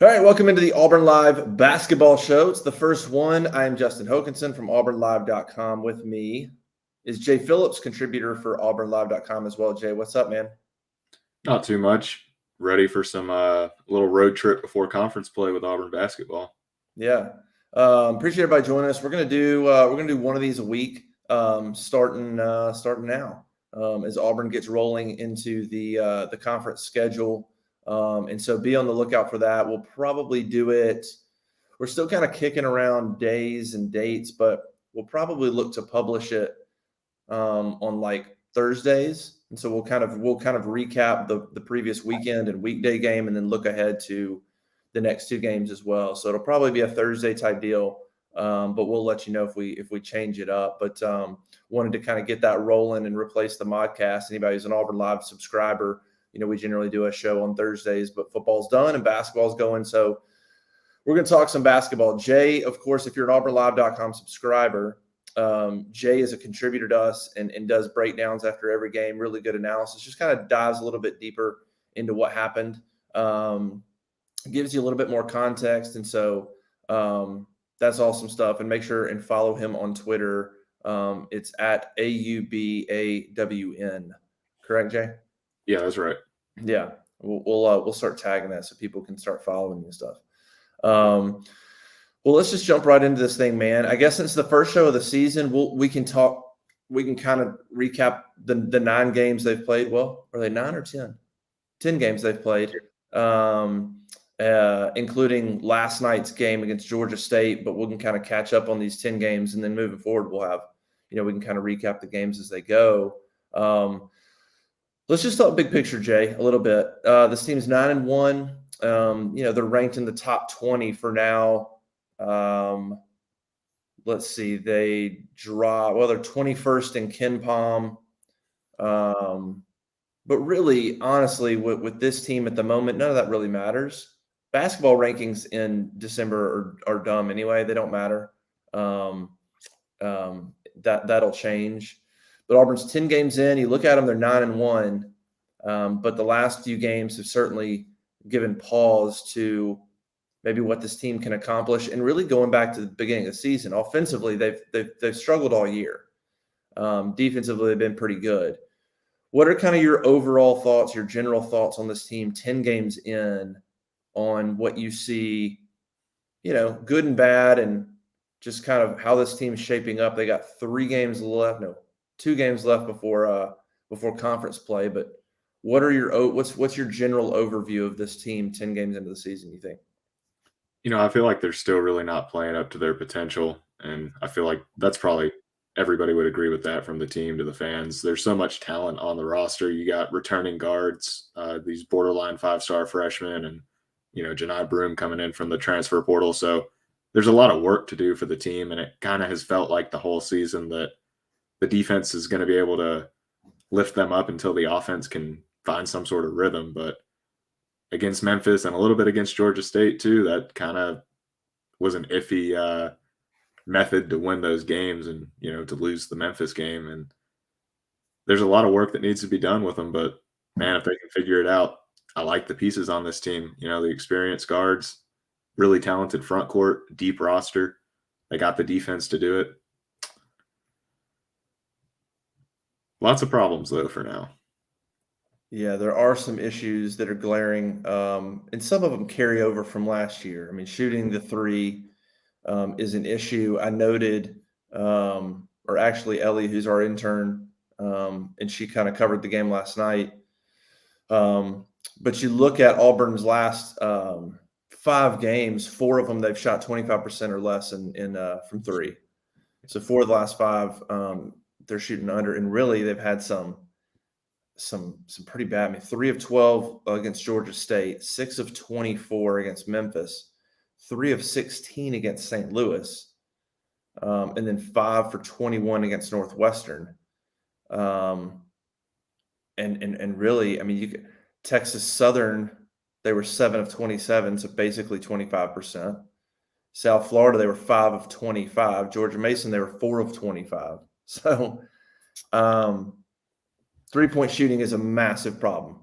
All right, welcome into the Auburn Live Basketball Show. It's the first one. I'm Justin Hokanson from AuburnLive.com. With me is Jay Phillips, contributor for AuburnLive.com as well. Jay, what's up, man? Not too much. Ready for some little road trip before conference play with Auburn Basketball. Yeah, appreciate everybody joining us. We're gonna do one of these a week, starting now, as Auburn gets rolling into the conference schedule. And so be on the lookout for that. We'll probably do it. We're still kind of kicking around days and dates, but we'll probably look to publish it on like Thursdays. And so we'll kind of recap the previous weekend and weekday game, and then look ahead to the next two games as well. So it'll probably be a Thursday type deal, but we'll let you know if we change it up. But wanted to kind of get that rolling and replace the modcast. Anybody who's an Auburn Live subscriber, we generally do a show on Thursdays, but football's done and basketball's going. So we're going to talk some basketball. Jay, of course, if you're an AuburnLive.com subscriber, Jay is a contributor to us and does breakdowns after every game, really good analysis, just kind of dives a little bit deeper into what happened, gives you a little bit more context. And so that's awesome stuff. And make sure and follow him on Twitter. It's at AUBAWN. Correct, Jay? Yeah, that's right. Yeah, we'll start tagging that so people can start following you and stuff. Well, let's just jump right into this thing, man. I guess since the first show of the season, we can kind of recap the 9 games they've played. Well, are they 9 or 10? 10 games they've played, including last night's game against Georgia State. But we can kind of catch up on these 10 games, and then moving forward, we'll have, we can kind of recap the games as they go. Let's just talk big picture, Jay, a little bit. This team's 9-1. They're ranked in the top 20 for now. Let's see. They're 21st in KenPom. But really, honestly, with this team at the moment, none of that really matters. Basketball rankings in December are dumb anyway. They don't matter. That'll change. But Auburn's 10 games in. You look at them, they're 9-1. But the last few games have certainly given pause to maybe what this team can accomplish. And really going back to the beginning of the season, offensively, they've struggled all year. Defensively, they've been pretty good. What are kind of your overall thoughts, your general thoughts on this team 10 games in, on what you see, good and bad, and just kind of how this team's shaping up? They got 2 games left before conference play. But what's your general overview of this team 10 games into the season, you think? I feel like they're still really not playing up to their potential, and I feel like that's probably everybody would agree with that, from the team to the fans. There's so much talent on the roster. You got returning guards, these borderline 5-star freshmen, and Janai Broom coming in from the transfer portal. So there's a lot of work to do for the team, and it kind of has felt like the whole season that the defense is going to be able to lift them up until the offense can find some sort of rhythm. But against Memphis and a little bit against Georgia State too, that kind of was an iffy method to win those games, and to lose the Memphis game. And there's a lot of work that needs to be done with them, but man, if they can figure it out, I like the pieces on this team. The experienced guards, really talented front court, deep roster. They got the defense to do it. Lots of problems though for now. Yeah, there are some issues that are glaring, and some of them carry over from last year. I mean, shooting the 3 is an issue. I noted, or actually Ellie, who's our intern, and she kind of covered the game last night. But you look at Auburn's last 5 games, 4 of them they've shot 25% or less from 3. So 4 of the last 5, they're shooting under, and really they've had some pretty bad. I mean, 3 of 12 against Georgia State, 6 of 24 against Memphis, 3 of 16 against St. Louis, and then 5 for 21 against Northwestern. And really, I mean, Texas Southern, they were 7 of 27, so basically 25%. South Florida, they were 5 of 25. Georgia Mason, they were 4 of 25. So 3-point shooting is a massive problem.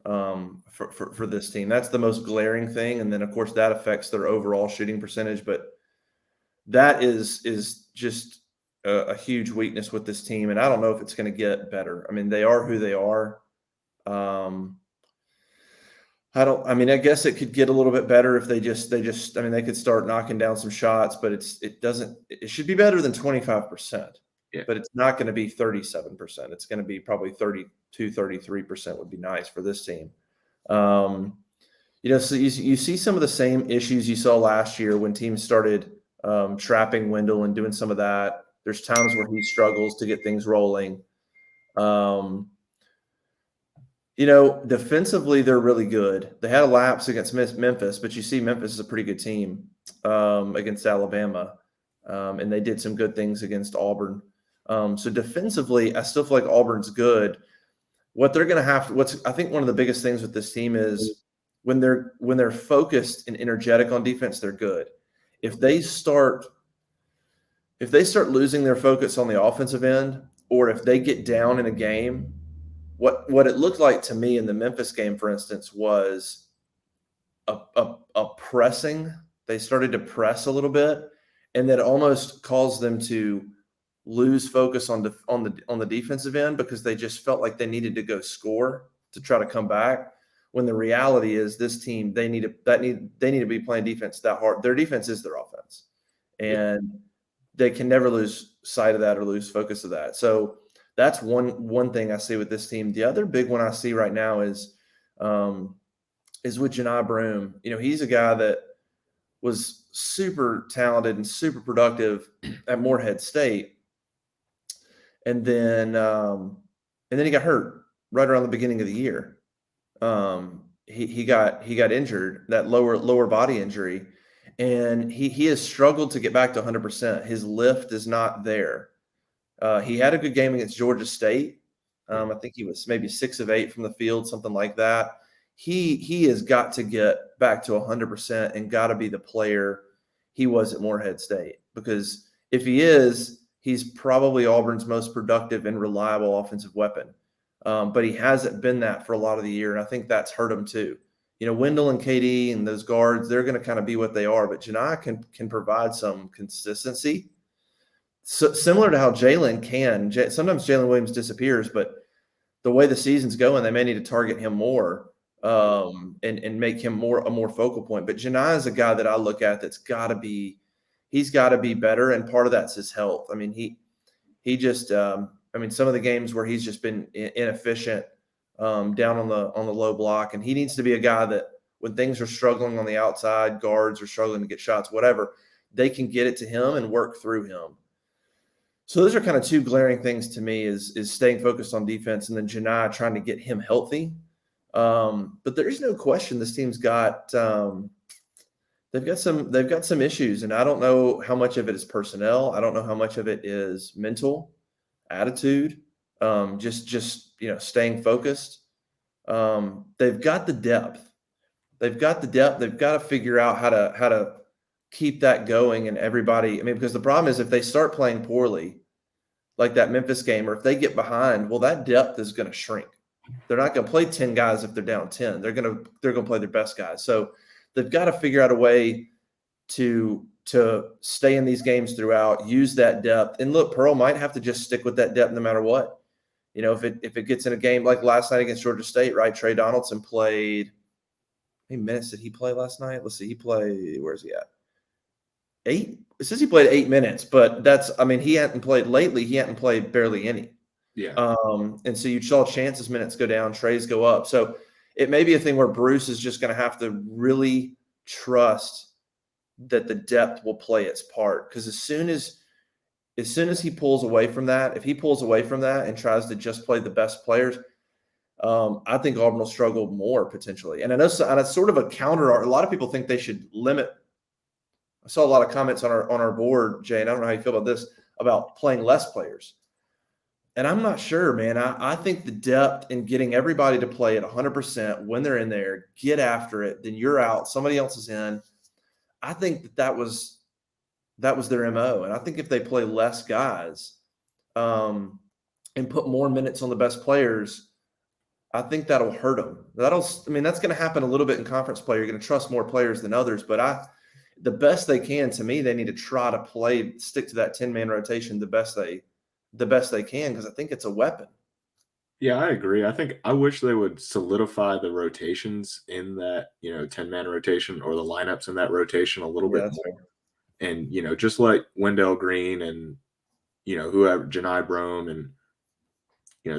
for this team. That's the most glaring thing. And then, of course, that affects their overall shooting percentage. But that is just a huge weakness with this team. And I don't know if it's going to get better. I mean, they are who they are. I guess it could get a little bit better if they could start knocking down some shots, but it should be better than 25%, but it's not going to be 37%. It's going to be probably 32, 33% would be nice for this team. So you see some of the same issues you saw last year when teams started trapping Wendell and doing some of that. There's times where he struggles to get things rolling. Defensively, they're really good. They had a lapse against Memphis, but you see Memphis is a pretty good team against Alabama, and they did some good things against Auburn. So defensively, I still feel like Auburn's good. What they're going to I think one of the biggest things with this team is when they're focused and energetic on defense, they're good. If they start losing their focus on the offensive end, or if they get down in a game, what it looked like to me in the Memphis game, for instance, was a pressing. They started to press a little bit, and that almost caused them to lose focus on the defensive end because they just felt like they needed to go score to try to come back. When the reality is, this team they need to be playing defense that hard. Their defense is their offense, and they can never lose sight of that or lose focus of that. So that's one thing I see with this team. The other big one I see right now is with Janai Broome. He's a guy that was super talented and super productive at Morehead State, and then he got hurt right around the beginning of the year. He got injured, that lower body injury, and he has struggled to get back to 100%. His lift is not there. He had a good game against Georgia State. I think he was maybe 6 of 8 from the field, something like that. He has got to get back to 100% and got to be the player he was at Morehead State, because if he is, he's probably Auburn's most productive and reliable offensive weapon. But he hasn't been that for a lot of the year, and I think that's hurt him too. Wendell and KD and those guards, they're going to kind of be what they are, but Janai can provide some consistency. So, similar to how Jalen can. Sometimes Jalen Williams disappears, but the way the season's going, they may need to target him more and make him a more focal point. But Janai is a guy that I look at he's got to be better, and part of that's his health. I mean, he just some of the games where he's just been inefficient down on the low block, and he needs to be a guy that when things are struggling on the outside, guards are struggling to get shots, whatever, they can get it to him and work through him. So those are kind of two glaring things to me: is staying focused on defense, and then Janai trying to get him healthy. But there is no question this team's got they've got some issues, and I don't know how much of it is personnel. I don't know how much of it is mental attitude. Just staying focused. They've got the depth. They've got to figure out how to keep that going, and everybody. Because the problem is if they start playing poorly, like that Memphis game, or if they get behind, well, that depth is going to shrink. They're not going to play 10 guys if they're down 10. They're going to play their best guys. So they've got to figure out a way to stay in these games throughout, use that depth. And look, Pearl might have to just stick with that depth no matter what. If it gets in a game like last night against Georgia State, right? Trey Donaldson played. How many minutes did he play last night? Let's see. He played. Where's he at? 8. It says he played 8 minutes, but he hadn't played lately. He hadn't played barely any. Yeah. And so you saw Chance's minutes go down, Trey's go up. So it may be a thing where Bruce is just going to have to really trust that the depth will play its part. Because as soon as he pulls away from that, if he pulls away from that and tries to just play the best players, I think Auburn will struggle more potentially. And I know, and it's sort of a counter. A lot of people think they should limit. I saw a lot of comments on our board, Jay, and I don't know how you feel about this, about playing less players. And I'm not sure, man. I think the depth in getting everybody to play at 100% when they're in there, get after it, then you're out, somebody else is in. I think that was their MO. And I think if they play less guys and put more minutes on the best players, I think that'll hurt them. I mean, that's going to happen a little bit in conference play. You're going to trust more players than others, but the best they can, to me, they need to try to stick to that 10-man rotation the best they can, because I think it's a weapon. Yeah, I agree. I wish they would solidify the rotations in that, 10-man rotation or the lineups in that rotation a little Yeah, bit that's more. fair. And, just like Wendell Green and, whoever, Janai Brome and,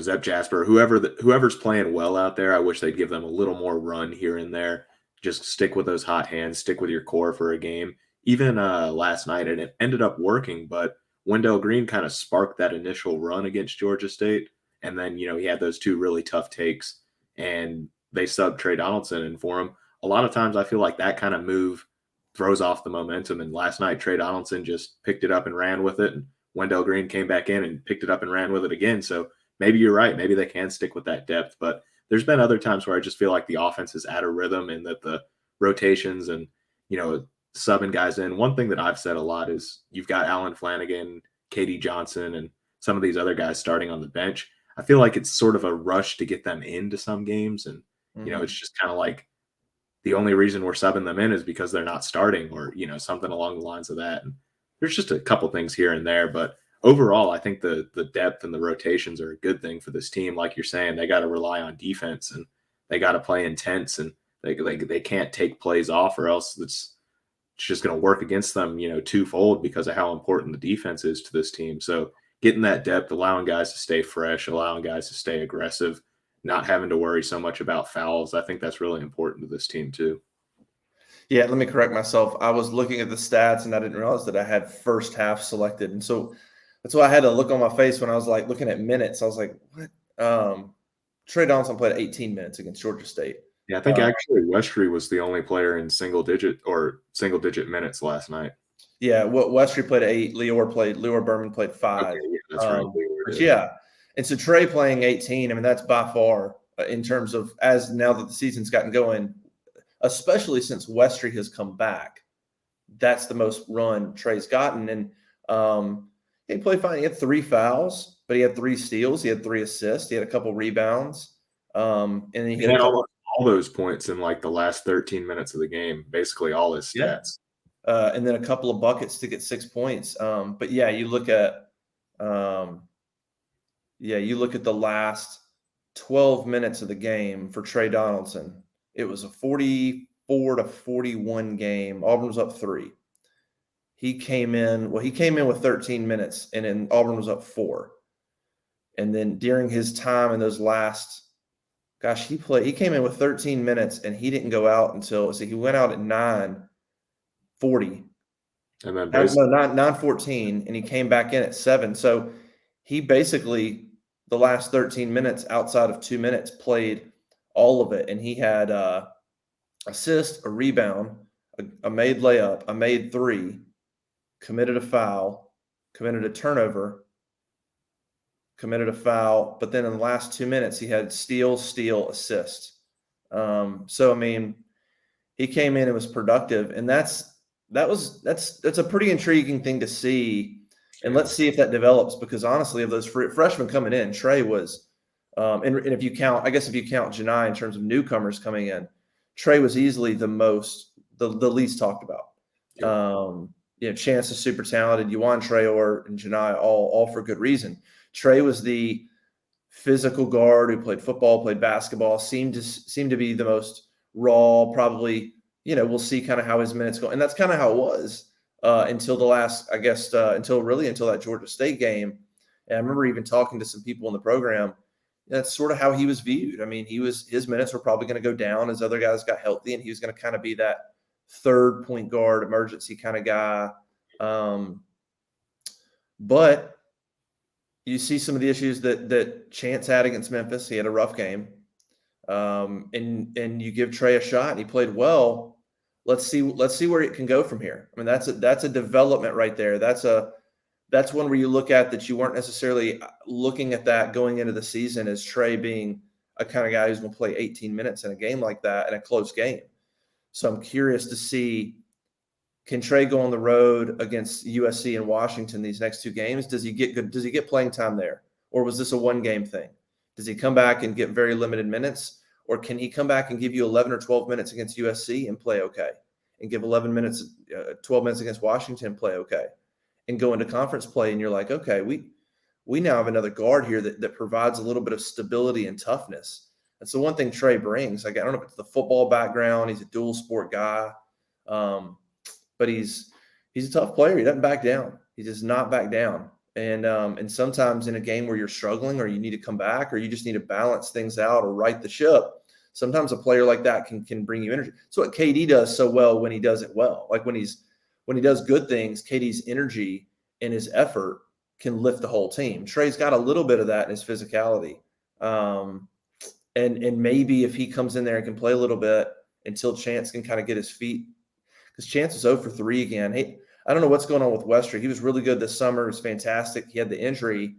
Zep Jasper, whoever's playing well out there, I wish they'd give them a little more run here and there. Just stick with those hot hands, stick with your core for a game. Even last night, and it ended up working, but Wendell Green kind of sparked that initial run against Georgia State. And then, he had those two really tough takes, and they subbed Trey Donaldson in for him. A lot of times I feel like that kind of move throws off the momentum. And last night, Trey Donaldson just picked it up and ran with it. And Wendell Green came back in and picked it up and ran with it again. So maybe you're right. Maybe they can stick with that depth. But there's been other times where I just feel like the offense is out of rhythm and that the rotations and, subbing guys in. One thing that I've said a lot is you've got Alan Flanagan, Katie Johnson, and some of these other guys starting on the bench. I feel like it's sort of a rush to get them into some games. And, it's just kind of like the only reason we're subbing them in is because they're not starting or, something along the lines of that. And there's just a couple things here and there, but overall, I think the depth and the rotations are a good thing for this team. Like you're saying, they got to rely on defense and they got to play intense, and they can't take plays off, or else it's just going to work against them, twofold because of how important the defense is to this team. So getting that depth, allowing guys to stay fresh, allowing guys to stay aggressive, not having to worry so much about fouls, I think that's really important to this team too. Yeah, let me correct myself. I was looking at the stats and I didn't realize that I had first half selected. And so that's why I had to look on my face when I was like looking at minutes. I was like, what? Trey Donaldson played 18 minutes against Georgia State. Yeah, I think actually Westry was the only player in single digit minutes last night. Yeah, Westry played 8. Leor Berman played 5. Okay, yeah, that's right. But yeah, and so Trey playing 18. I mean, that's by far in terms of as now that the season's gotten going, especially since Westry has come back, that's the most run Trey's gotten. And he played fine. He had 3 fouls, but he had 3 steals. He had 3 assists. He had a couple rebounds. And then he had all those points in like the last 13 minutes of the game, basically all his stats. And then a couple of buckets to get 6 points. But yeah, you look at the last 12 minutes of the game for Trey Donaldson. It was a 44-41 game. Auburn was up 3. He came in with 13 minutes, and then Auburn was up 4. And then during his time in those last, he came in with 13 minutes, and he didn't go out until, he went out at 9:40. And then 9:14, and he came back in at 7. So he basically, the last 13 minutes outside of 2 minutes, played all of it. And he had assist, a rebound, a made layup, a made 3, committed a foul, committed a turnover, committed a foul. But then in the last 2 minutes, he had steal, assist. So, I mean, he came in and was productive. And that's a pretty intriguing thing to see. And let's see if that develops, because honestly, of those freshmen coming in, Trey was, and if you count Janai in terms of newcomers coming in, Trey was easily the least talked about. Chance is super talented. Juwan Traore and Janai all for good reason. Trey was the physical guard who played football, played basketball, seemed to be the most raw, probably. We'll see kind of how his minutes go. And that's kind of how it was until the last, until that Georgia State game. And I remember even talking to some people in the program. That's sort of how he was viewed. I mean, his minutes were probably going to go down as other guys got healthy, and he was going to kind of be that third point guard, emergency kind of guy. But you see some of the issues that Chance had against Memphis. He had a rough game. And you give Trey a shot, and he played well. Let's see where it can go from here. I mean, that's a development right there. That's one where you look at that you weren't necessarily looking at that going into the season as Trey being a kind of guy who's going to play 18 minutes in a game like that in a close game. So I'm curious to see, can Trey go on the road against USC and Washington these next 2 games? Does he get playing time there? Or was this a 1-game thing? Does he come back and get very limited minutes, or can he come back and give you 11 or 12 minutes against USC and play okay, and give 11 minutes, 12 minutes against Washington, play okay, and go into conference play, and you're like, okay, we now have another guard here that provides a little bit of stability and toughness. That's the one thing Trey brings. Like, I don't know if it's the football background. He's a dual sport guy, but he's a tough player. He doesn't back down. He does not back down. And sometimes in a game where you're struggling, or you need to come back, or you just need to balance things out or right the ship, sometimes a player like that can bring you energy. So what KD does so well when he does it well, like when he does good things, KD's energy and his effort can lift the whole team. Trey's got a little bit of that in his physicality. And maybe if he comes in there and can play a little bit until Chance can kind of get his feet, because Chance is 0 for 3 again. Hey, I don't know what's going on with Westry. He was really good this summer. It was fantastic. He had the injury.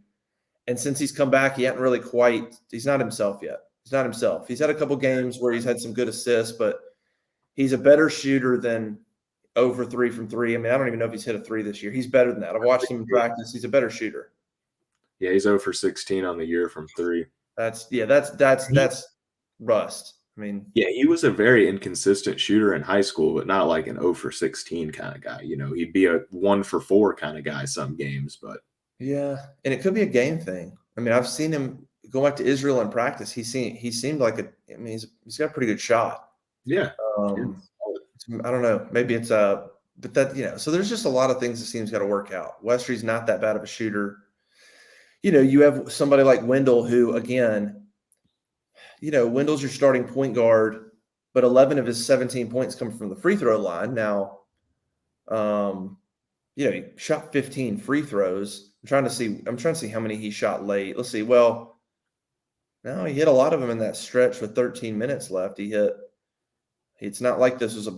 And since he's come back, he hasn't really he's not himself yet. He's not himself. He's had a couple games where he's had some good assists, but he's a better shooter than 0 for 3 from 3. I mean, I don't even know if he's hit a 3 this year. He's better than that. I've watched him in practice. He's a better shooter. Yeah, he's 0 for 16 on the year from 3. That's rust. I mean, yeah, he was a very inconsistent shooter in high school, but not like an 0 for 16 kind of guy. He'd be a 1 for 4 kind of guy some games, but yeah, and it could be a game thing. I mean, I've seen him go back to Israel in practice. He seemed like he's got a pretty good shot. Yeah. I don't know. Maybe it's but that, so there's just a lot of things the team's got to work out. Westry's not that bad of a shooter. You have somebody like Wendell who, again, Wendell's your starting point guard, but 11 of his 17 points come from the free throw line. Now, he shot 15 free throws. I'm trying to see how many he shot late. Let's see. Well, no, he hit a lot of them in that stretch with 13 minutes left. It's not like this was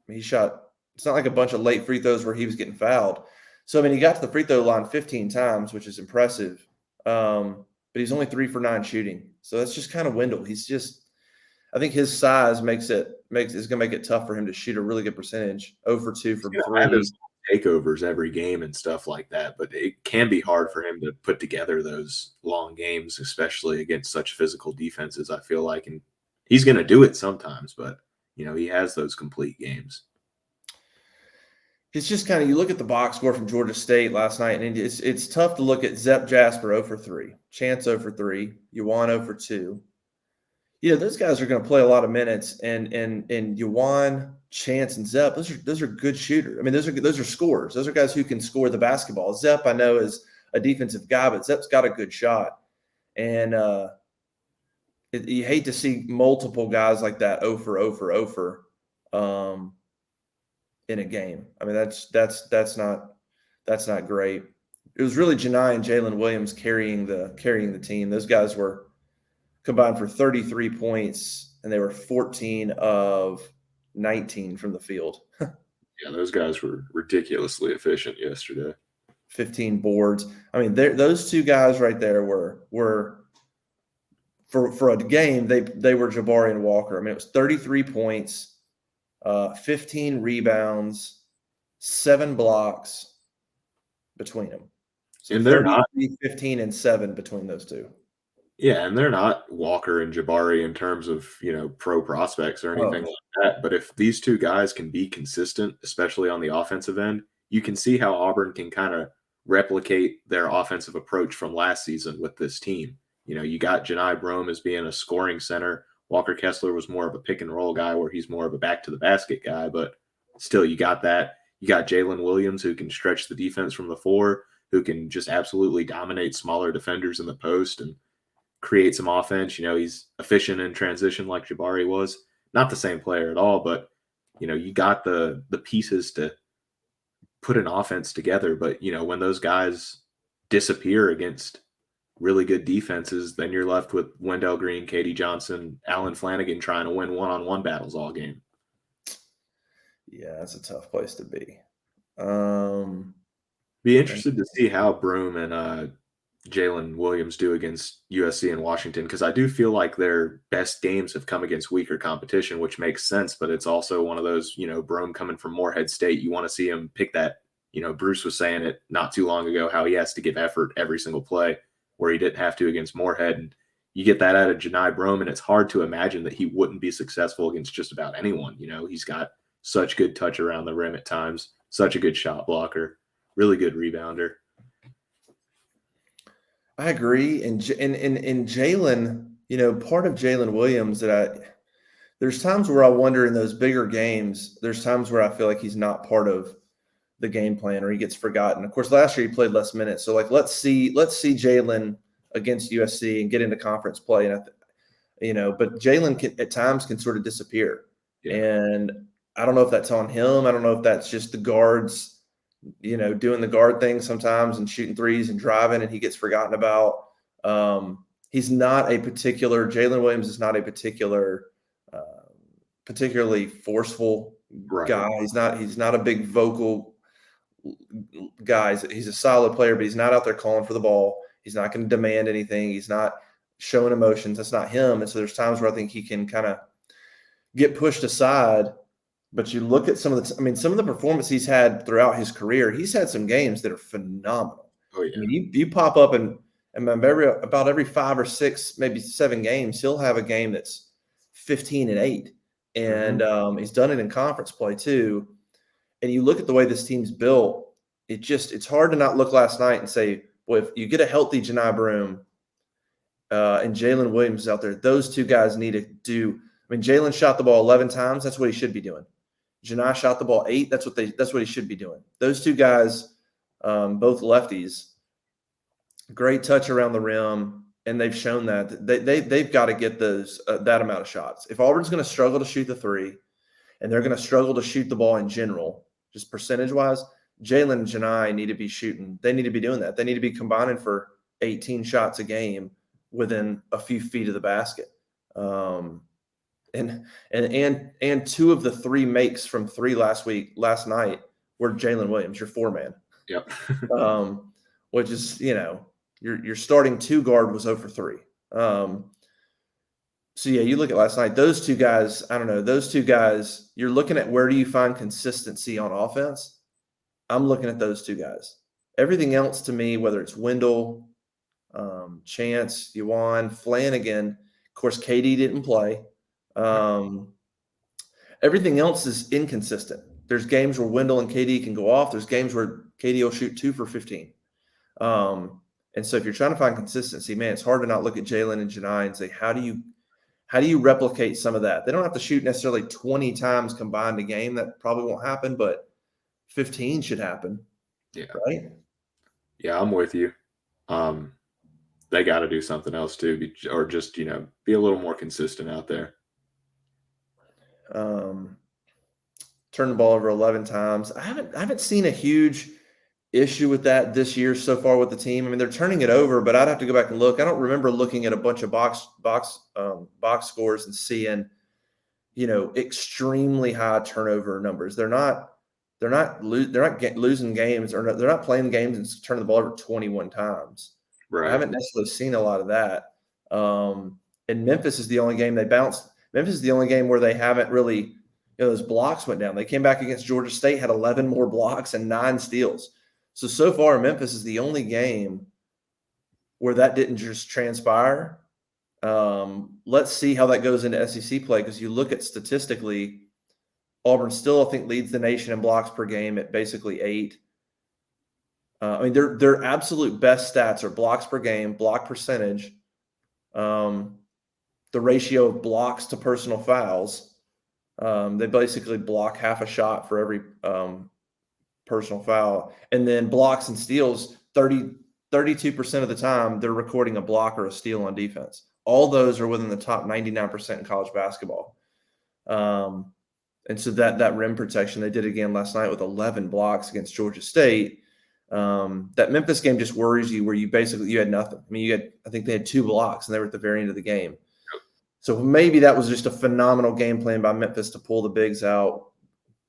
it's not like a bunch of late free throws where he was getting fouled. So, I mean, he got to the free throw line 15 times, which is impressive. But he's only 3 for 9 shooting. So that's just kind of Wendell. I think his size is going to make it tough for him to shoot a really good percentage. 0 for 2 from 3. Have those takeovers every game and stuff like that, but it can be hard for him to put together those long games, especially against such physical defenses, I feel like. And he's going to do it sometimes, but, he has those complete games. It's just kind of, you look at the box score from Georgia State last night, and it's tough to look at Zep Jasper 0 for 3, Chance 0 for 3, Yuan 0 for 2. Those guys are going to play a lot of minutes, and Yuan, Chance, and Zep, those are good shooters. I mean, those are scorers. Those are guys who can score the basketball. Zep, I know, is a defensive guy, but Zep's got a good shot. And you hate to see multiple guys like that 0 for 0 for 0 for in a game. I mean, that's not great. It was really Janai and Jalen Williams carrying the team. Those guys were combined for 33 points, and they were 14 of 19 from the field. Yeah, those guys were ridiculously efficient yesterday. 15 boards. I mean, those two guys right there were for a game, they were Jabari and Walker. I mean, it was 33 points, 15 rebounds, 7 blocks between them. So and they're not 15 and 7 between those two. Yeah, and they're not Walker and Jabari in terms of, pro prospects or anything like that. But if these two guys can be consistent, especially on the offensive end, you can see how Auburn can kind of replicate their offensive approach from last season with this team. You got Janai Brome as being a scoring center. Walker Kessler was more of a pick and roll guy where he's more of a back to the basket guy, but still you got that. You got Jalen Williams who can stretch the defense from the 4, who can just absolutely dominate smaller defenders in the post and create some offense. He's efficient in transition like Jabari was. Not the same player at all, but you got the pieces to put an offense together. But when those guys disappear against really good defenses, then you're left with Wendell Green, Katie Johnson, Alan Flanagan trying to win one-on-one battles all game. Yeah, that's a tough place to be. Be interested to see how Broome and Jalen Williams do against USC and Washington, because I do feel like their best games have come against weaker competition, which makes sense, but it's also one of those, Broome coming from Morehead State, you want to see him pick that, Bruce was saying it not too long ago, how he has to give effort every single play. where he didn't have to against Moorhead. And you get that out of Janai Brome, and it's hard to imagine that he wouldn't be successful against just about anyone. He's got such good touch around the rim at times, such a good shot blocker, really good rebounder. I agree. And Jalen, part of Jalen Williams there's times where I wonder in those bigger games, there's times where I feel like he's not part of the game plan or he gets forgotten. Of course, last year he played less minutes. So let's see Jalen against USC and get into conference play. And but Jalen at times can sort of disappear. Yeah. And I don't know if that's on him. I don't know if that's just the guards, doing the guard thing sometimes and shooting threes and driving, and he gets forgotten about. Jalen Williams is not a particularly forceful guy. He's not a big vocal guy. He's a solid player, but he's not out there calling for the ball. He's not going to demand anything. He's not showing emotions. That's not him. And so there's times where I think he can kind of get pushed aside. But you look at some of the performance he's had throughout his career. He's had some games that are phenomenal. Oh yeah. You pop up and about every 5 or 6, maybe 7 games, he'll have a game that's 15-8, and he's done it in conference play too. And you look at the way this team's built, it's hard to not look last night and say, boy, if you get a healthy Janai Brome and Jalen Williams out there, those two guys need to do. Jalen shot the ball 11 times. That's what he should be doing. Janai shot the ball 8. That's what he should be doing. Those two guys, both lefties, great touch around the rim, and they've shown that they've got to get those that amount of shots. If Auburn's going to struggle to shoot the three, and they're going to struggle to shoot the ball in general, just percentage-wise, Jalen and Janai need to be shooting. They need to be doing that. They need to be combining for 18 shots a game within a few feet of the basket. And 2 of the 3 makes from 3 last night were Jalen Williams, your 4-man. Yep. Which is, your starting 2 guard was 0 for 3. So yeah, you look at last night, those two guys, I don't know, you're looking at where do you find consistency on offense? I'm looking at those 2 guys. Everything else to me, whether it's Wendell, Chance, Yuan, Flanagan, of course, KD didn't play. Everything else is inconsistent. There's games where Wendell and KD can go off. There's games where KD will shoot 2 for 15. And so if you're trying to find consistency, man, it's hard to not look at Jalen and Janai and say, how do you replicate some of that? They don't have to shoot necessarily 20 times combined a game. That probably won't happen, but 15 should happen. Yeah. Right? Yeah, I'm with you. They got to do something else too, or just, be a little more consistent out there. Turn the ball over 11 times. I haven't seen a huge issue with that this year so far with the team. They're turning it over, but I'd have to go back and look. I don't remember looking at a bunch of box scores and seeing, extremely high turnover numbers. They're not losing games, or they're not playing games and turning the ball over 21 times. Right. I haven't necessarily seen a lot of that. And Memphis is the only game they bounced. Memphis is the only game where they haven't really, those blocks went down. They came back against Georgia State, had 11 more blocks and 9 steals. So far, Memphis is the only game where that didn't just transpire. Let's see how that goes into SEC play, because you look at statistically, Auburn still, I think, leads the nation in blocks per game at basically 8. Their absolute best stats are blocks per game, block percentage, the ratio of blocks to personal fouls. They basically block half a shot for every personal foul. And then blocks and steals, 32% of the time, they're recording a block or a steal on defense. All those are within the top 99% in college basketball. And so that rim protection, they did again last night with 11 blocks against Georgia State. That Memphis game just worries you, where you had nothing. I think they had 2 blocks and they were at the very end of the game. So maybe that was just a phenomenal game plan by Memphis to pull the bigs out,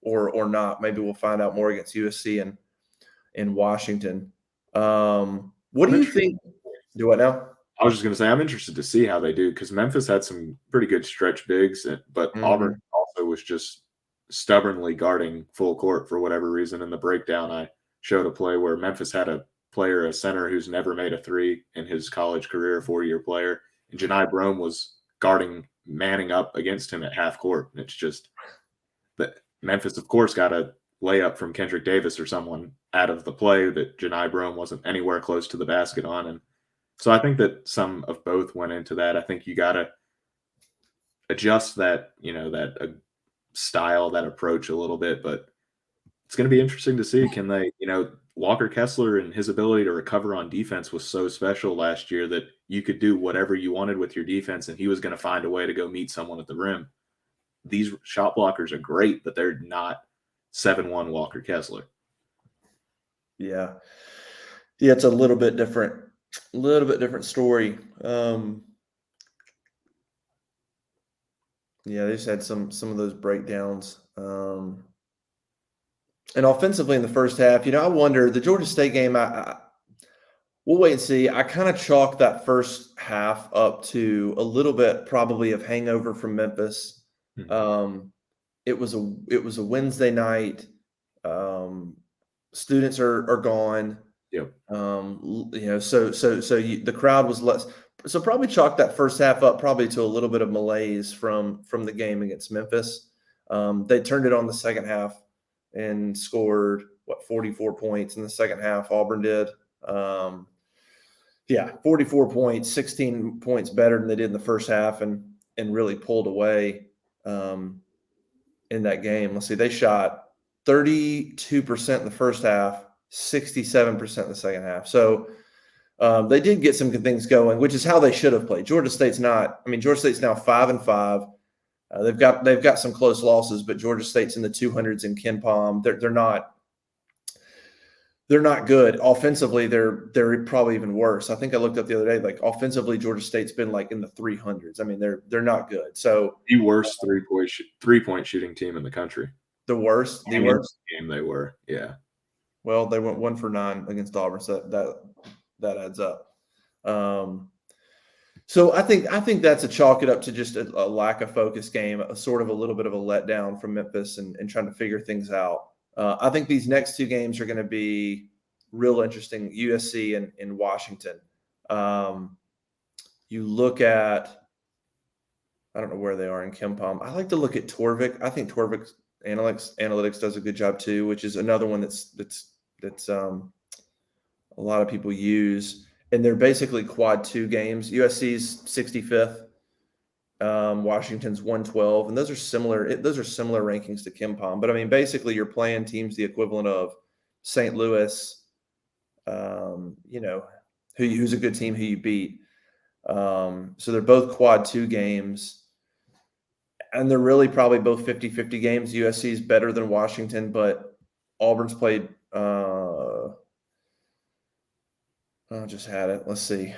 or not. Maybe we'll find out more against USC and Washington. What do you think? Do what now? I was just going to say, I'm interested to see how they do, because Memphis had some pretty good stretch bigs, but Auburn also was just stubbornly guarding full court for whatever reason. In the breakdown, I showed a play where Memphis had a player, a center who's never made a three in his college career, a 4-year player. And Janai Brome was manning up against him at half court. And it's just that Memphis, of course, got a layup from Kendrick Davis or someone out of the play that Janai Brome wasn't anywhere close to the basket on. And so I think that some of both went into that. I think you got to adjust that, that style, that approach a little bit, but it's going to be interesting to see. Can they, Walker Kessler and his ability to recover on defense was so special last year that you could do whatever you wanted with your defense and he was going to find a way to go meet someone at the rim. These shot blockers are great, but they're not 7-1 Walker Kessler. Yeah. Yeah, it's a little bit different story. Yeah, they just had some of those breakdowns. And offensively in the first half, I wonder, the Georgia State game, we'll wait and see. I kind of chalk that first half up to a little bit probably of hangover from Memphis. Mhm. It was a Wednesday night. Students are gone. Yep. So the crowd was less. So probably chalk that first half up probably to a little bit of malaise from the game against Memphis. They turned it on the second half and scored 44 points in the second half. Auburn did. 44 points, 16 points better than they did in the first half, and really pulled away in that game. Let's see, they shot 32% in the first half, 67% in the second half. So they did get some good things going, which is how they should have played. Georgia State's now 5-5. They've got some close losses, but Georgia State's in the 200s in Ken Palm. They're not good offensively. They're probably even worse. I think I looked up the other day. Like offensively, Georgia State's been like in the 300s. I mean, they're not good. So The worst three-point shooting team in the country. the worst. And in this game they were, yeah. Well, they went 1 for 9 against Auburn, so that adds up. So I think that's a chalk it up to just a lack of focus game, a sort of a little bit of a letdown from Memphis and trying to figure things out. I think these next two games are going to be real interesting, USC and Washington. You look at, I don't know where they are in Ken Palm. I like to look at Torvik. I think Torvik's analytics does a good job too, which is another one that's a lot of people use. And they're basically quad 2 games. USC's 65th, Washington's 112, and those are similar rankings to Ken Palm. But I mean, basically, you're playing teams the equivalent of St. Louis, who's a good team who you beat. So they're both quad 2 games, and they're really probably both 50-50 games. USC is better than Washington, but Auburn's played. I just had it. Let's see.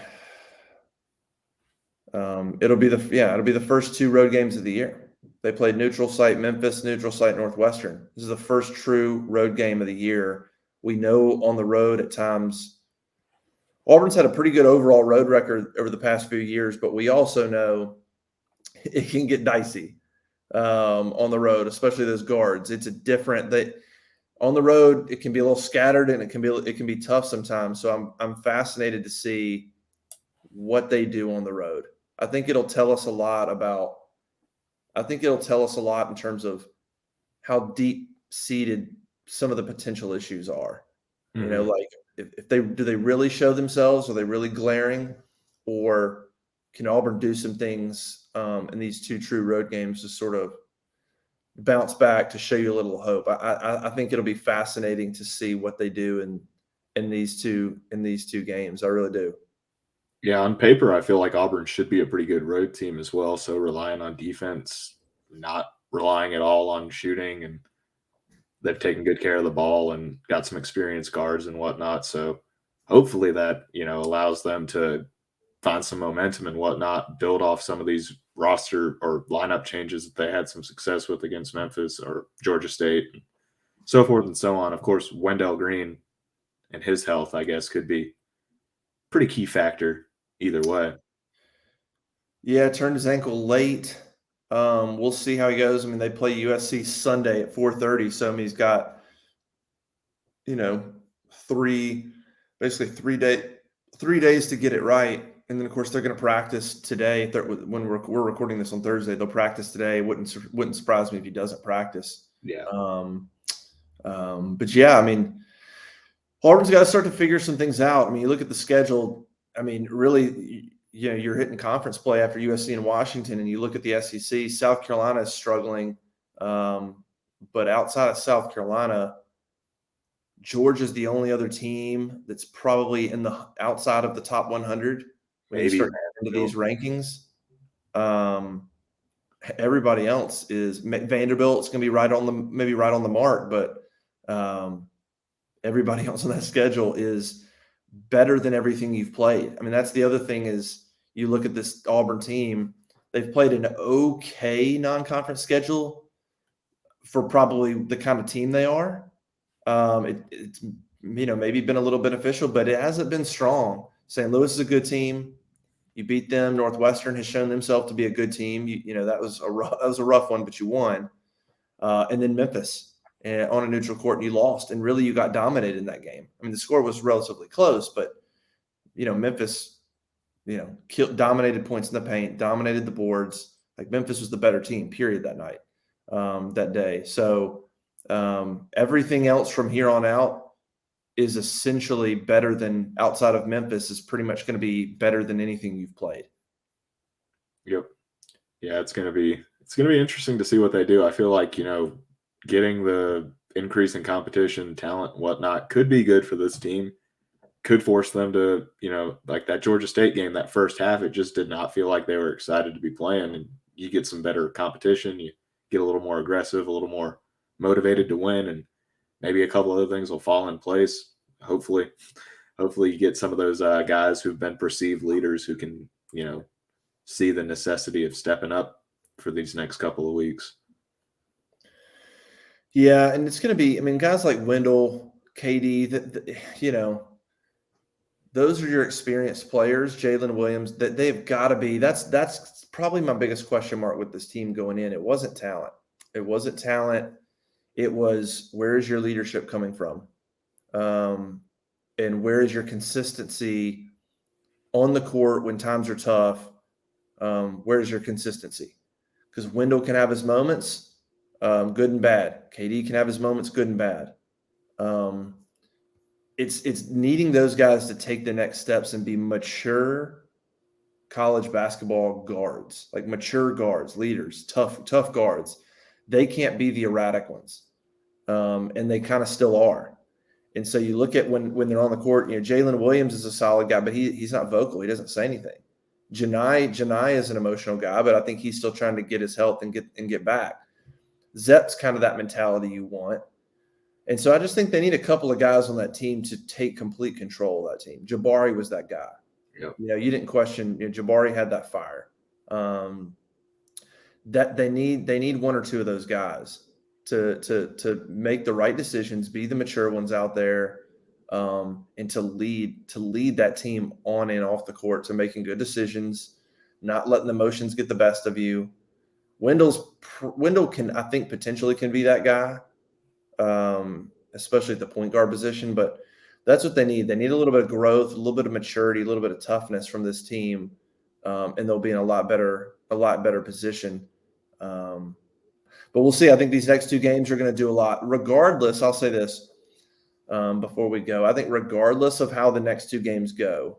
It'll be the first 2 road games of the year. They played neutral site Memphis, neutral site Northwestern. This is the first true road game of the year. We know on the road at times Auburn's had a pretty good overall road record over the past few years, but we also know it can get dicey on the road, especially those guards. It's a different on the road, it can be a little scattered and it can be tough sometimes. So I'm fascinated to see what they do on the road. I think it'll tell us a lot in terms of how deep seated some of the potential issues are. Mm-hmm. Like if they really show themselves? Are they really glaring? Or can Auburn do some things in these 2 true road games to sort of bounce back to show you a little hope? I think it'll be fascinating to see what they do in these two games. I really do. Yeah, on paper, I feel like Auburn should be a pretty good road team as well. So relying on defense, not relying at all on shooting, and they've taken good care of the ball and got some experienced guards and whatnot. So hopefully that, allows them to find some momentum and whatnot, build off some of these roster or lineup changes that they had some success with against Memphis or Georgia State, and so forth and so on. Of course, Wendell Green and his health, I guess, could be a pretty key factor either way. Yeah, turned his ankle late. We'll see how he goes. I mean, they play USC Sunday at 4:30, so I mean, he's got, 3 basically 3 days to get it right. And then, of course, they're going to practice today. When we're recording this on Thursday, they'll practice today. Wouldn't surprise me if he doesn't practice. Yeah. But yeah, I mean, Auburn's got to start to figure some things out. I mean, you look at the schedule. I mean, really, you're hitting conference play after USC and Washington, and you look at the SEC. South Carolina is struggling, but outside of South Carolina, Georgia's the only other team that's probably outside of the top 100 when you start into these rankings. Everybody else is Vanderbilt's going to be maybe right on the mark, but everybody else on that schedule is better than everything you've played. I mean, that's the other thing is you look at this Auburn team, they've played an okay non-conference schedule for probably the kind of team they are. It's maybe been a little beneficial, but it hasn't been strong. St. Louis is a good team. You beat them. Northwestern has shown themselves to be a good team. That was a rough one, but you won. And then Memphis on a neutral court, and you lost. And really, you got dominated in that game. I mean, the score was relatively close, but Memphis, dominated points in the paint, dominated the boards. Like Memphis was the better team, period, that night, that day. So everything else from here on out is essentially better than outside of Memphis is pretty much going to be better than anything you've played. Yep. Yeah, it's going to be interesting to see what they do. I feel like, getting the increase in competition, talent, whatnot could be good for this team. Could force them to, like that Georgia State game, that first half, it just did not feel like they were excited to be playing. And you get some better competition. You get a little more aggressive, a little more motivated to win, and maybe a couple other things will fall in place. Hopefully you get some of those guys who've been perceived leaders who can, see the necessity of stepping up for these next couple of weeks. Yeah, and it's going to be, I mean, guys like Wendell, KD, those are your experienced players. Jalen Williams, that they've got to be. That's probably my biggest question mark with this team going in. It wasn't talent. It was, where is your leadership coming from? And where is your consistency on the court when times are tough? Where is your consistency? Because Wendell can have his moments, good and bad. KD can have his moments, good and bad. It's needing those guys to take the next steps and be mature college basketball guards, like mature guards, leaders, tough guards. They can't be the erratic ones, and they kind of still are. And so you look at when they're on the court, Jalen Williams is a solid guy, but he's not vocal. He doesn't say anything. Janai is an emotional guy, but I think he's still trying to get his health and get back. Zep's kind of that mentality you want. And so I just think they need a couple of guys on that team to take complete control of that team. Jabari was that guy. Yep. You didn't question. Jabari had that fire. That they need one or two of those guys to make the right decisions, be the mature ones out there, and to lead that team on and off the court to making good decisions, not letting the emotions get the best of you. Wendell can, I think, potentially can be that guy, especially at the point guard position. But that's what they need. They need a little bit of growth, a little bit of maturity, a little bit of toughness from this team, and they'll be in a lot better position. But we'll see. I think these next two games are going to do a lot. Regardless, I'll say this before we go. I think regardless of how the next two games go,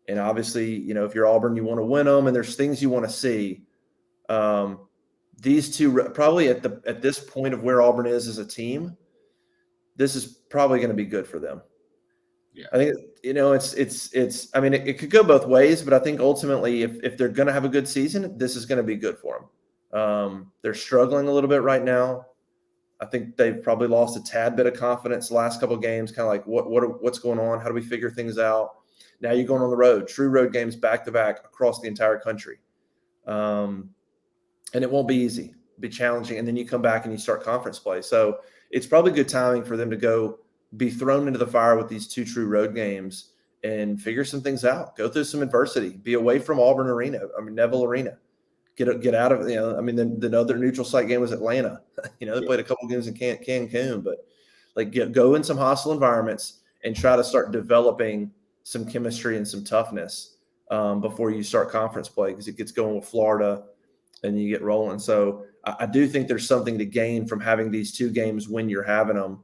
and obviously, if you're Auburn, you want to win them, and there's things you want to see. These two probably at this point of where Auburn is as a team, this is probably going to be good for them. Yeah. I think it's. I mean, it could go both ways, but I think ultimately, if they're going to have a good season, this is going to be good for them. They're struggling a little bit right now. I think they've probably lost a tad bit of confidence the last couple of games. Kind of like what's going on? How do we figure things out? Now you're going on the road, true road games back to back across the entire country. And it won't be easy. It'll be challenging. And then you come back and you start conference play. So it's probably good timing for them to go be thrown into the fire with these two true road games and figure some things out. Go through some adversity. Be away from Auburn Arena. Neville Arena. Get out of the other neutral site game was Atlanta. They played a couple games in Cancun, but go in some hostile environments and try to start developing some chemistry and some toughness before you start conference play, because it gets going with Florida and you get rolling. So I do think there's something to gain from having these 2 games when you're having them.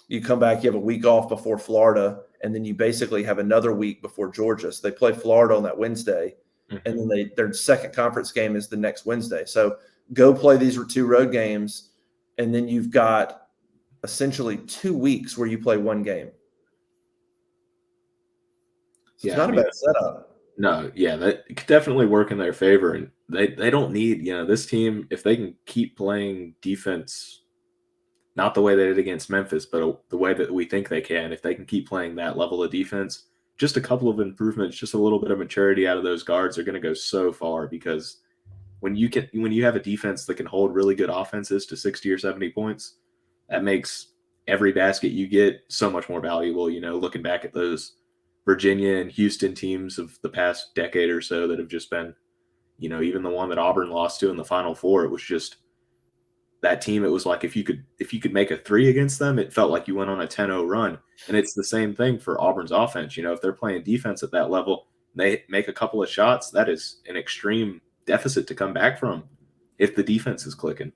You come back, you have a week off before Florida, and then you basically have another week before Georgia. So they play Florida on that Wednesday, and then their second conference game is the next Wednesday. So go play these 2 road games, and then you've got essentially 2 weeks where you play 1 game. So it's not a bad setup. No, yeah, that could definitely work in their favor, and they don't need, this team, if they can keep playing defense, not the way they did against Memphis, but the way that we think they can, if they can keep playing that level of defense, just a couple of improvements, just a little bit of maturity out of those guards are going to go so far, because when you have a defense that can hold really good offenses to 60 or 70 points, that makes every basket you get so much more valuable. Looking back at those Virginia and Houston teams of the past decade or so that have just been, even the one that Auburn lost to in the Final Four, it was just that team. It was like if you could make a 3 against them, it felt like you went on a 10-0 run. And it's the same thing for Auburn's offense. If they're playing defense at that level, they make a couple of shots, that is an extreme deficit to come back from if the defense is clicking.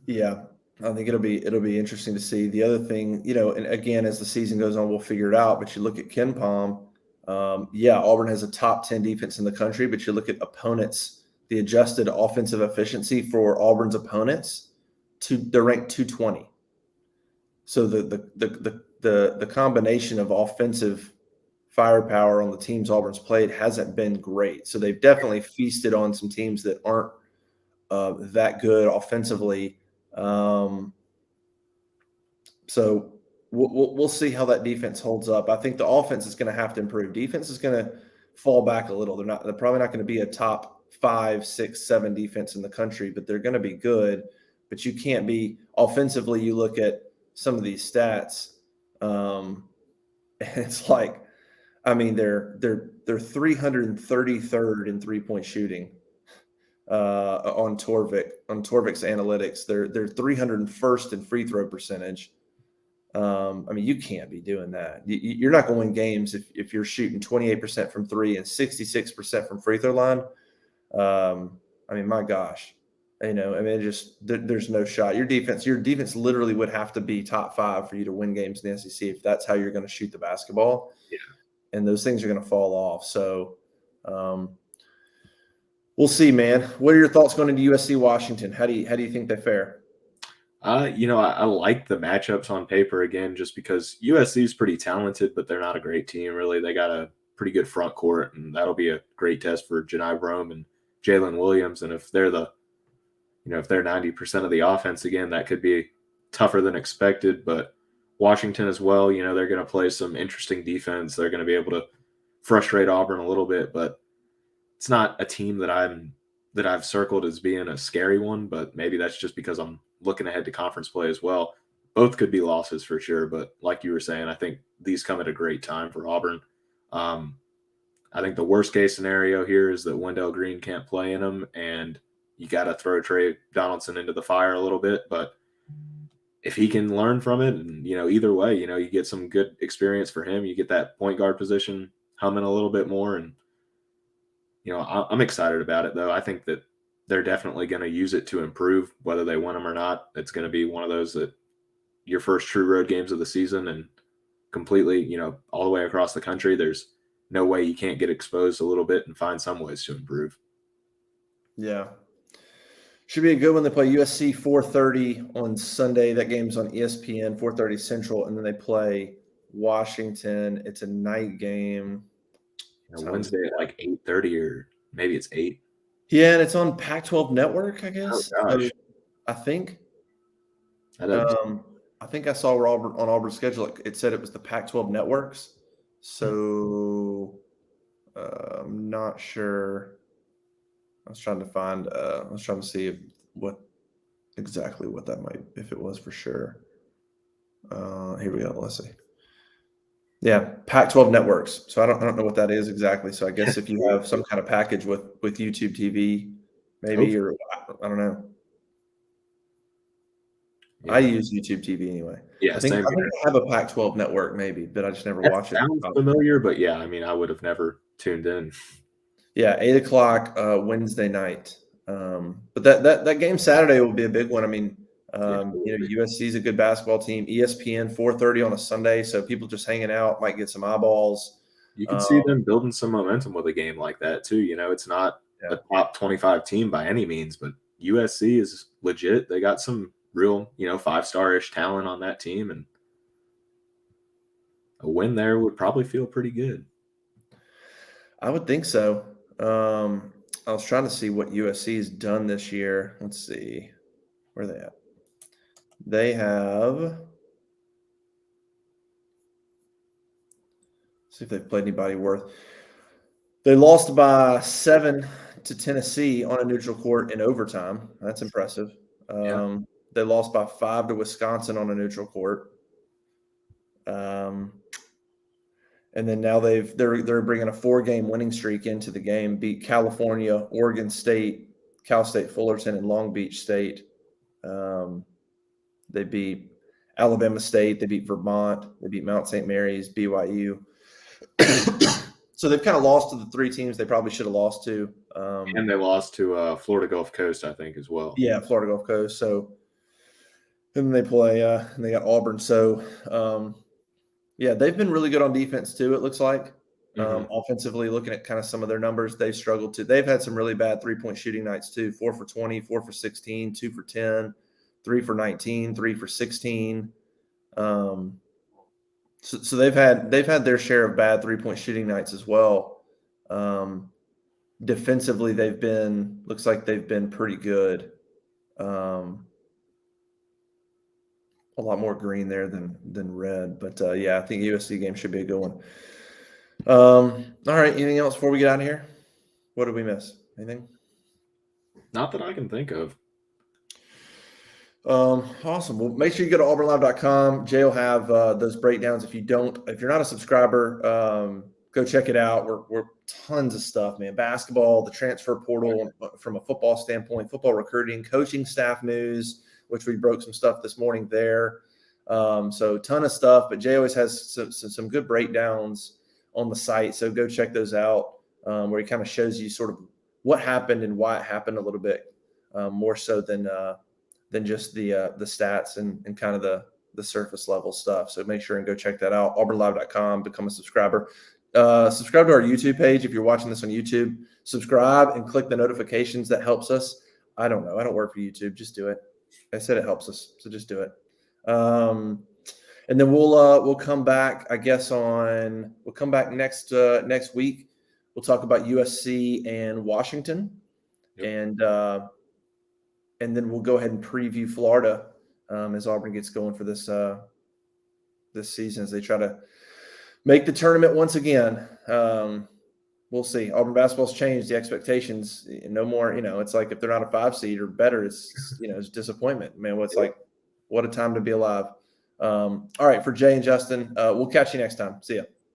Yeah, I think it'll be interesting to see. The other thing, and again, as the season goes on, we'll figure it out. But you look at KenPom, Auburn has a top 10 defense in the country, but you look at opponents, the adjusted offensive efficiency for Auburn's opponents, they're ranked 220. So the combination of offensive firepower on the teams Auburn's played hasn't been great. So they've definitely feasted on some teams that aren't that good offensively. So we'll see how that defense holds up. I think the offense is going to have to improve. Defense is going to fall back a little. They're probably not going to be a top 5, 6, 7 defense in the country, but they're going to be good. But you can't be offensively. You look at some of these stats, and it's like, they're 333rd in 3-point shooting on Torvik's analytics. They're 301st in free throw percentage. You can't be doing that. You're not going to win games if you're shooting 28% from 3 and 66% from free throw line. My gosh, there's no shot. Your defense literally would have to be top 5 for you to win games in the SEC if that's how you're going to shoot the basketball. Yeah. And those things are going to fall off. So we'll see, man. What are your thoughts going into USC Washington? How do you think they fare? I like the matchups on paper again, just because USC is pretty talented, but they're not a great team, really. They got a pretty good front court, and that'll be a great test for Jani Brome and Jalen Williams. And if they're if they're 90% of the offense again, that could be tougher than expected. But Washington as well, they're going to play some interesting defense. They're going to be able to frustrate Auburn a little bit, but it's not a team that I've circled as being a scary one, but maybe that's just because I'm looking ahead to conference play as well. Both could be losses for sure, but like you were saying, I think these come at a great time for Auburn. I think the worst case scenario here is that Wendell Green can't play in them, and you got to throw Trey Donaldson into the fire a little bit. But if he can learn from it, and either way, you get some good experience for him. You get that point guard position humming a little bit more, and I'm excited about it though. I think that they're definitely going to use it to improve, whether they win them or not. It's going to be one of those that your first true road games of the season, and completely, all the way across the country, there's no way you can't get exposed a little bit and find some ways to improve. Yeah. Should be a good one. They play USC 4:30 on Sunday. That game's on ESPN, 4:30 Central, and then they play Washington. It's a night game. Wednesday at like 8:30, or maybe it's 8. Yeah, and it's on Pac-12 Network, I guess. Oh, gosh. I think. I think I saw on Auburn's schedule it said it was the Pac-12 networks. So I'm not sure. I was trying to see what that might, if it was for sure. Here we go. Let's see. Yeah, Pac-12 networks. So I don't know what that is exactly. So I guess if you have some kind of package with YouTube TV, maybe, or I don't know. I Yeah. use YouTube TV anyway. Yeah, I think same I here. have a Pac-12 network maybe, but I just never That watch it. sounds familiar, but yeah, I mean, I would have never tuned in. Yeah, 8 o'clock Wednesday night. But that game Saturday will be a big one. I mean, Yeah, it would be. USC is a good basketball team. ESPN 4:30 on a Sunday, so people just hanging out might get some eyeballs. You can see Um, them building some momentum with a game like that too. It's not yeah. a top 25 team by any means, but USC is legit. They got some real, five-star-ish talent on that team, and a win there would probably feel pretty good. I would think so. I was trying to see what USC's done this year. Let's see. Where are they at? They have see if they've played anybody worth. They lost by 7 to Tennessee on a neutral court in overtime. That's impressive. Yeah. They lost by 5 to Wisconsin on a neutral court. And then now they're bringing a 4-game winning streak into the game. Beat California, Oregon State, Cal State Fullerton, and Long Beach State. They beat Alabama State. They beat Vermont. They beat Mount St. Mary's, BYU. So they've kind of lost to the 3 teams they probably should have lost to. And they lost to Florida Gulf Coast, I think, as well. Yeah, Florida Gulf Coast. So then they play, and they got Auburn. So, yeah, they've been really good on defense too, it looks like. Offensively, looking at kind of some of their numbers, they've struggled to. They've had some really bad three-point shooting nights too. 4 for 20, 4 for 16, 2 for 10, 3 for 19, 3 for 16. So they've had their share of bad three-point shooting nights as well. Defensively, looks like they've been pretty good. A lot more green there than red, but yeah, I think USC game should be a good one. All right, anything else before we get out of here? What did we miss? Anything? Not that I can think of. Awesome. Well, make sure you go to auburnlive.com. Jay will have those breakdowns. If you're not a subscriber, go check it out. We're tons of stuff, man. Basketball, the transfer portal from a football standpoint, football recruiting, coaching staff news, which we broke some stuff this morning there. So ton of stuff, but Jay always has some good breakdowns on the site. So go check those out, where he kind of shows you sort of what happened and why it happened a little bit more so than just the stats and kind of the surface level stuff. So make sure and go check that out. auburnlive.com, become a subscriber. Subscribe to our YouTube page. If you're watching this on YouTube, subscribe and click the notifications. That helps us. I don't know. I don't work for YouTube. Just do it. I said it helps us. So just do it. And then we'll come back, I guess we'll come back next week. We'll talk about USC and Washington. Yep. And then we'll go ahead and preview Florida as Auburn gets going for this season as they try to make the tournament once again. We'll see. Auburn basketball's changed the expectations. No more, it's like if they're not a 5 seed or better, it's it's disappointment. Man, what a time to be alive. All right, for Jay and Justin, we'll catch you next time. See ya.